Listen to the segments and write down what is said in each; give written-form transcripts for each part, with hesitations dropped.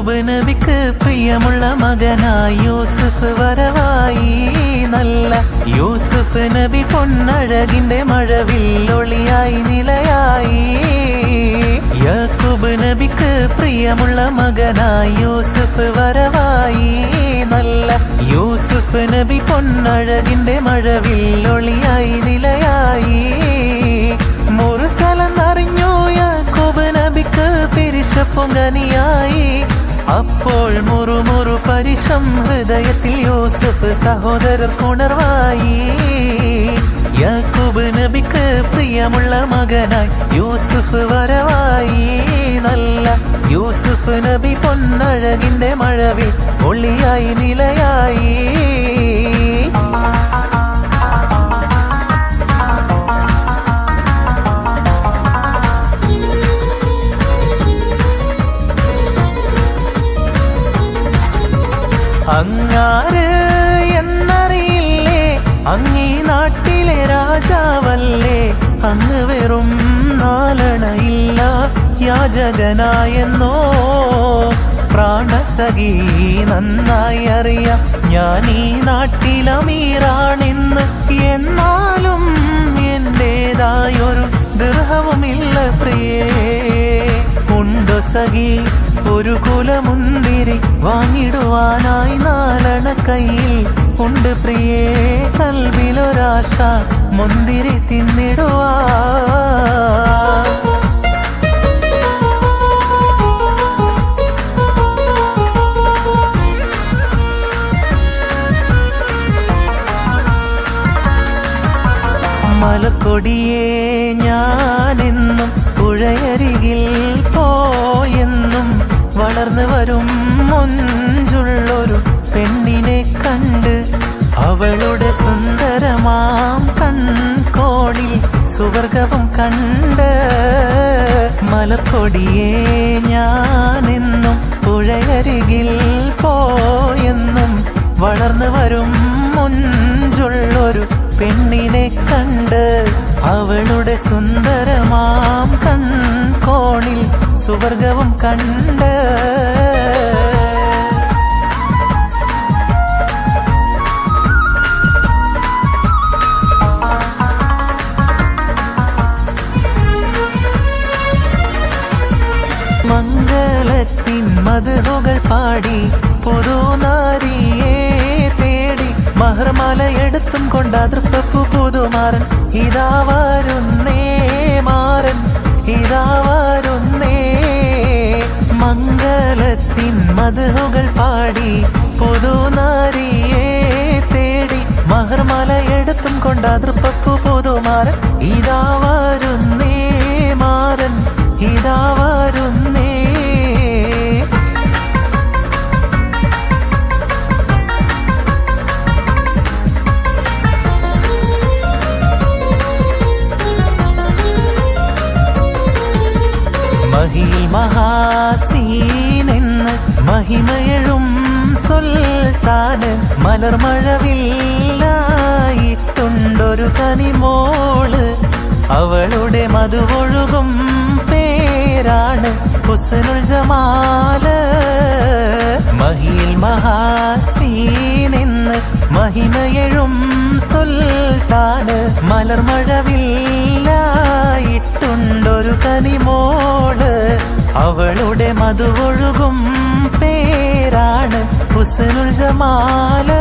യാക്കൂബ് നബിക്ക് പ്രിയമുള്ള മകനായി യൂസുഫ് വരവായി. നല്ല യൂസുഫ് നബി പൊന്നഴകിന്റെ മഴവില്ലൊളിയായി നിലയായി. യാക്കൂബ് നബിക്ക് പ്രിയമുള്ള മകനായി യൂസുഫ് വരവായി. നല്ല യൂസുഫ് നബി പൊന്നഴകിന്റെ മഴവില്ലൊളിയായി നിലയായി. മുർസലെന്നറിഞ്ഞു യാക്കൂബ് നബിക്ക് പിരിശപ്പൊങ്കനിയായി. അപ്പോൾ മുറുമുറു പരിശം ഹൃദയത്തിൽ യൂസുഫ് സഹോദരർക്കുണർവായി. യാക്കൂബ് നബിക്ക് പ്രിയമുള്ള മകനായി യൂസുഫ് വരവായി. നല്ല യൂസുഫ് നബി പൊന്നഴകിന്റെ മഴവിൽ ഒളിയായി നിലയായി. അങ്ങാര് എന്നറിയില്ലേ, അങ്ങീ നാട്ടിലെ രാജാവല്ലേ. അങ്ങ് വെറും നാലണയില്ല യാചകനായെന്നോ പ്രാണസഖി നന്നായി അറിയാം. ഞാൻ ഈ നാട്ടിലമീറാണെന്ന്, എന്നാലും എന്റേതായൊരു ദിർഹവുമില്ല പ്രിയേ. ഉണ്ടോ സഖി ഒരു കുലമുന്തിരി വാങ്ങിടുവാനായി നാലണ കയ്യിൽ ഉണ്ട് പ്രിയേ. കൽവിലൊരാശ മുന്തിരി തിന്നിടുവാ. മലക്കൊടിയേ ഞാനെന്നും പുഴയരികിൽ പോയെന്നും വളർന്നു വരും മൊഞ്ചുള്ളൊരു പെണ്ണിനെ കണ്ട് അവളുടെ സുന്ദരമാം കൺകോണിൽ സുവർഗവും കണ്ട്. മലക്കൊടിയേ ഞാനെന്നും പുഴയരികിൽ പോയെന്നും വളർന്നു വരും മൊഞ്ചുള്ളൊരു പെണ്ണിനെ കണ്ട് അവളുടെ സുന്ദരമാം കൺകോണിൽ സുവർഗവും കണ്ട്. മംഗളത്തിൻ മധുകൾ പാടി പുതുനാരിയെ തേടി മഹർമാല എടുത്തും കൊണ്ട് അതിർപ്പു പുതുമാരൻ ഇതാ വരുന്നേ. മാരൻ ഇതാ വരുന്നേ. മംഗളത്തിൻ മധുകൾ പാടി പുതുനാരിയെ തേടി മഹർമാല എടുത്തും കൊണ്ട് അതിർപ്പു പുതുമാരൻ ഇതാ വരുന്നേ. മാരൻ ഇതാ വരുന്നേ. മഹിയിൽ മഹാസീനെന്ന് മഹിമയഴും സുൽത്താന് മലർമഴവില്ലായിട്ടുണ്ടൊരു കനിമോള്. അവളുടെ മധുവൊഴുകും പേരാണ് ഹുസ്നുൽ ജമാല്. മഹിയിൽ മഹാസീനെന്ന് മഹിമയഴും സുൽത്താന് മലർമഴവില്ലായിട്ടുണ്ടൊരു കനിമോള്. അവളുടെ മധുവൊഴുകും പേരാണ് ഹുസ്നുൽ ജമാല്.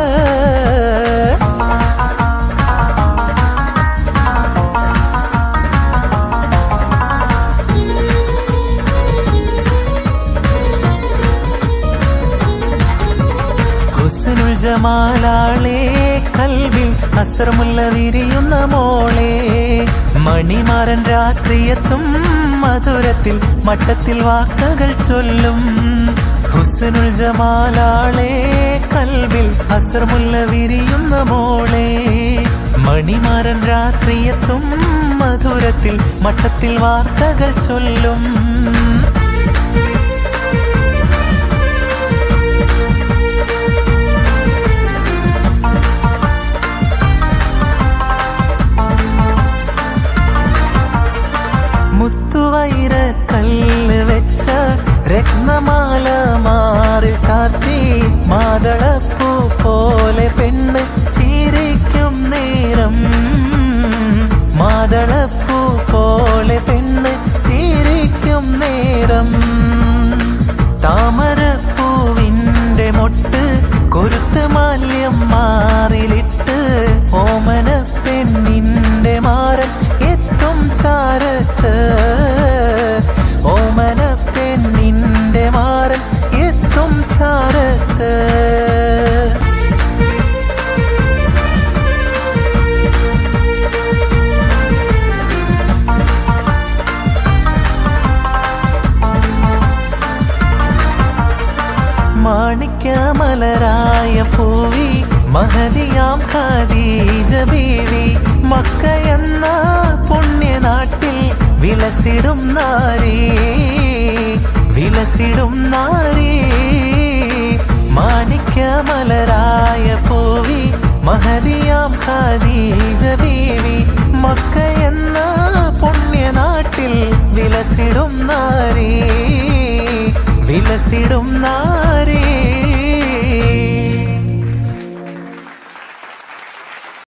ഹുസ്നുൽ ജമാലാളെ കൽവിൽ അസ്രമുല്ല വിരിയുന്ന മോളെ. മണിമാരൻ രാത്രിയെത്തും മധുരത്തിൽ മട്ടത്തിൽ വാക്കുകൾ ചൊല്ലും. ഹുസ്നുൽ ജമാലാളെ കൽവിൽ അസ്രമുല്ല വിരിയുന്ന മോളെ. മണിമാരൻ രാത്രിയെത്തും മധുരത്തിൽ മട്ടത്തിൽ വാർത്തകൾ ചൊല്ലും. മുത്തുവൈര കല്ല് വെച്ച രത്നമാല മാതളപ്പൂ പോലെ പെണ്ണ് ചിരിക്കും നേരം, മാതളപ്പൂ പോലെ പെണ്ണ് ചിരിക്കും നേരം. താമരപ്പൂവിന്റെ മൊട്ട് കൊരുത്ത് മാല്യം മാറിലിട്ട് ഓമന പെണ്ണിന്റെ മാരൻ എത്തും ചാരത്ത്, ഓമന പെണ്ണിന്റെ മാരൻ എത്തും ചാരത്ത്. മാണിക്യമലരായ പൂവി മഹദിയാം ഖദീജ ബീവി, മക്കയെന്ന പുണ്യനാട്ടിൽ വിലസിടും നാരി, വിലസിടും നാരി. മാണിക്യമലരായ പൂവി മഹദിയാം ഖദീജ ബീവി, മക്കയെന്ന പുണ്യനാട്ടിൽ വിലസിടും നാരി, വിലസിടും നാരി.